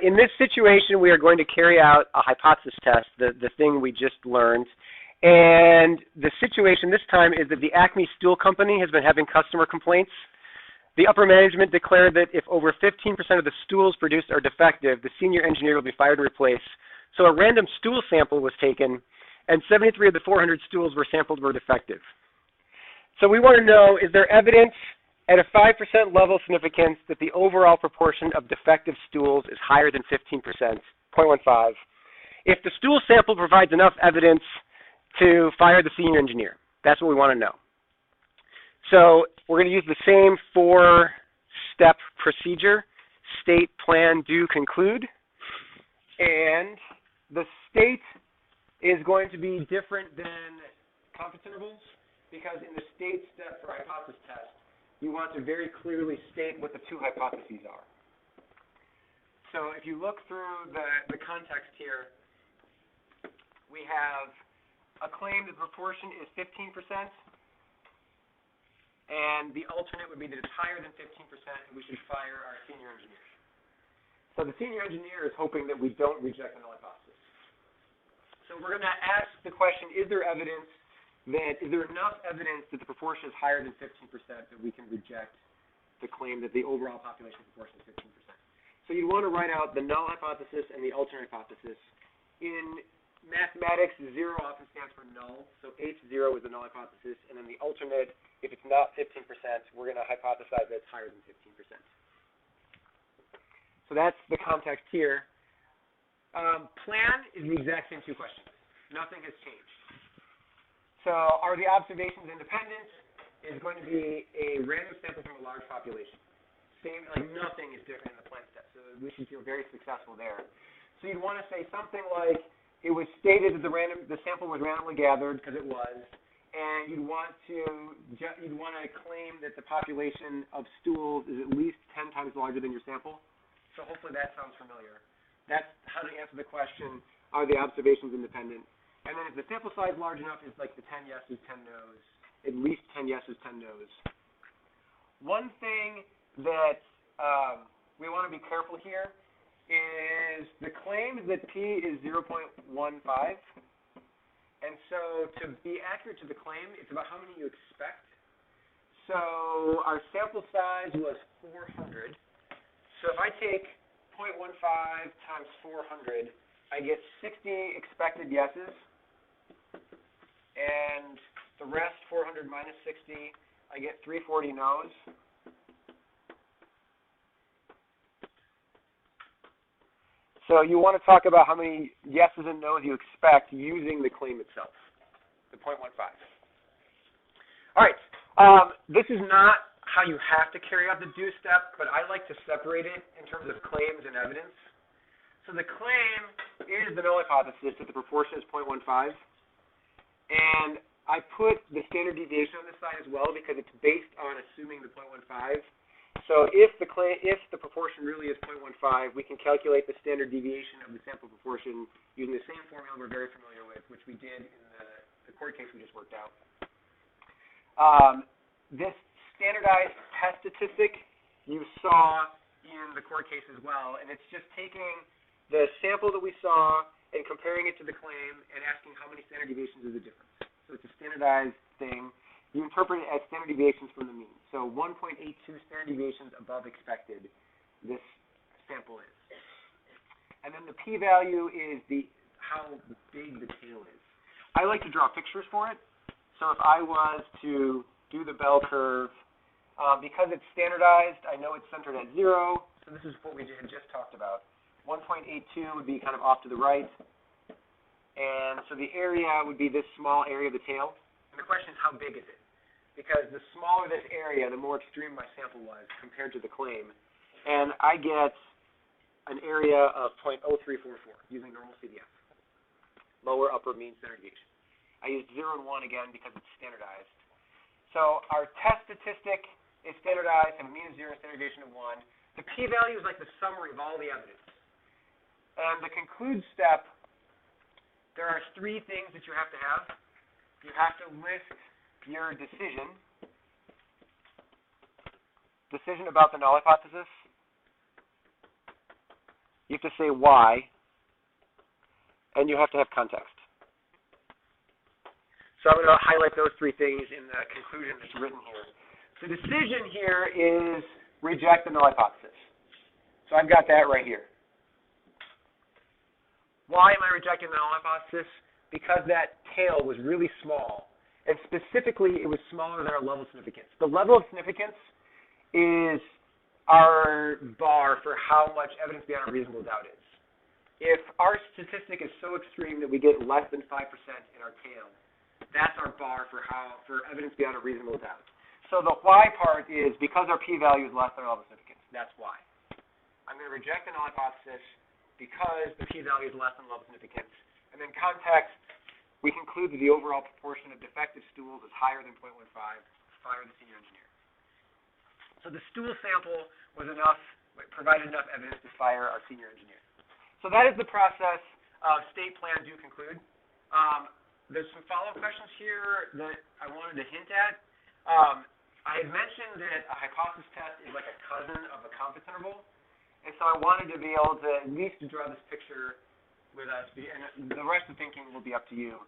In this situation, we are going to carry out a hypothesis test, the thing we just learned. And the situation this time is that the Acme Stool Company has been having customer complaints. The upper management declared that if over 15% of the stools produced are defective, the senior engineer will be fired and replaced. So a random stool sample was taken, and 73 of the 400 stools were sampled were defective. So we want to know, is there evidence at a 5% level of significance that the overall proportion of defective stools is higher than 15%, 0.15? If the stool sample provides enough evidence to fire the senior engineer, that's what we want to know. So we're going to use the same 4-step procedure: state, plan, do, conclude. And the state is going to be different than confidence intervals, because in the state step for hypothesis test, you want to very clearly state what the two hypotheses are. So if you look through the context here, we have a claim that the proportion is 15%, and the alternate would be that it's higher than 15%, and we should fire our senior engineer. So the senior engineer is hoping that we don't reject the null hypothesis. So we're going to ask the question, is there enough evidence that the proportion is higher than 15% that we can reject the claim that the overall population proportion is 15%? So you'd want to write out the null hypothesis and the alternate hypothesis. In mathematics, 0 often stands for null, so H0 is the null hypothesis, and then the alternate, if it's not 15%, we're going to hypothesize that it's higher than 15%. So that's the context here. Plan is the exact same two questions. Nothing has changed. So are the observations independent? Is going to be a random sample from a large population. Same, like nothing is different in the plan step, so we should feel very successful there. So you'd want to say something like, it was stated that the sample was randomly gathered, because it was, and you'd want to claim that the population of stools is at least 10 times larger than your sample. So hopefully that sounds familiar. That's how to answer the question, are the observations independent? And then if the sample size is large enough, it's like the 10 yeses, 10 no's, at least 10 yeses, 10 no's. One thing that we want to be careful here is the claim that P is 0.15. And so to be accurate to the claim, it's about how many you expect. So our sample size was 400. So if I take 0.15 times 400, I get 60 expected yeses. And the rest, 400 minus 60, I get 340 no's. So you want to talk about how many yeses and no's you expect using the claim itself, the 0.15. All right. This is not how you have to carry out the do step, but I like to separate it in terms of claims and evidence. So the claim is the null hypothesis that the proportion is 0.15. And I put the standard deviation on this side as well because it's based on assuming the 0.15. So if the proportion really is 0.15, we can calculate the standard deviation of the sample proportion using the same formula we're very familiar with, which we did in the court case we just worked out. This standardized test statistic you saw in the court case as well, and it's just taking the sample that we saw and comparing it to the claim and asking how many standard deviations is the difference. So it's a standardized thing. You interpret it as standard deviations from the mean. So 1.82 standard deviations above expected, this sample is. And then the p-value is how big the tail is. I like to draw pictures for it. So if I was to do the bell curve, because it's standardized, I know it's centered at 0. So this is what we had just talked about. 1.82 would be kind of off to the right. And so the area would be this small area of the tail. And the question is, how big is it? Because the smaller this area, the more extreme my sample was compared to the claim. And I get an area of 0.0344 using normal CDF, lower upper mean standard deviation. I used 0 and 1 again because it's standardized. So our test statistic is standardized, and a mean of 0 and standard deviation of 1. The p-value is like the summary of all the evidence. And the conclude step, there are 3 things that you have to have. You have to list your decision about the null hypothesis. you have to say why, and you have to have context. So I'm going to highlight those three things in the conclusion that's written here. The decision here is reject the null hypothesis. So I've got that right here. Why am I rejecting the null hypothesis? Because that tail was really small, and specifically it was smaller than our level of significance. The level of significance is our bar for how much evidence beyond a reasonable doubt is. If our statistic is so extreme that we get less than 5% in our tail, that's our bar for evidence beyond a reasonable doubt. So the why part is because our p-value is less than our level of significance. That's why. I'm going to reject the null hypothesis because the p-value is less than the level of significance. And then context, we conclude that the overall proportion of defective stools is higher than 0.15. Fire the senior engineer. So the stool sample was enough, provided enough evidence to fire our senior engineer. So that is the process of state plan do conclude. There's some follow-up questions here that I wanted to hint at. I had mentioned that a hypothesis test is like a cousin of a confidence interval, and so I wanted to be able to at least draw this picture with us, and the rest of the thinking will be up to you.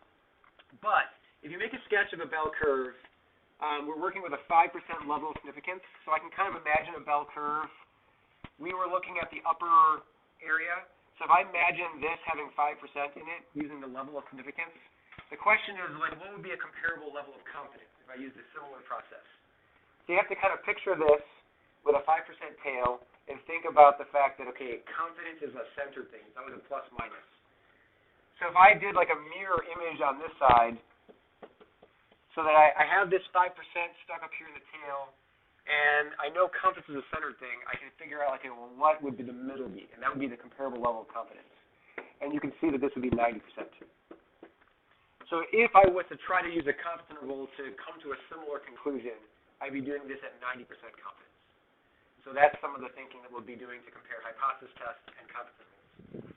But if you make a sketch of a bell curve, we're working with a 5% level of significance, so I can kind of imagine a bell curve. We were looking at the upper area, so if I imagine this having 5% in it using the level of significance, the question is, like, what would be a comparable level of confidence if I used a similar process? So you have to kind of picture this with a 5% tail and think about the fact that, okay, confidence is a centered thing. It's always a plus minus. So if I did like a mirror image on this side, so that I have this 5% stuck up here in the tail, and I know confidence is a centered thing, I can figure out, okay, well, what would the middle be? And that would be the comparable level of confidence. And you can see that this would be 90%. So if I was to try to use a confidence interval to come to a similar conclusion, I'd be doing this at 90% confidence. So that's some of the thinking that we'll be doing to compare hypothesis tests and confidence intervals.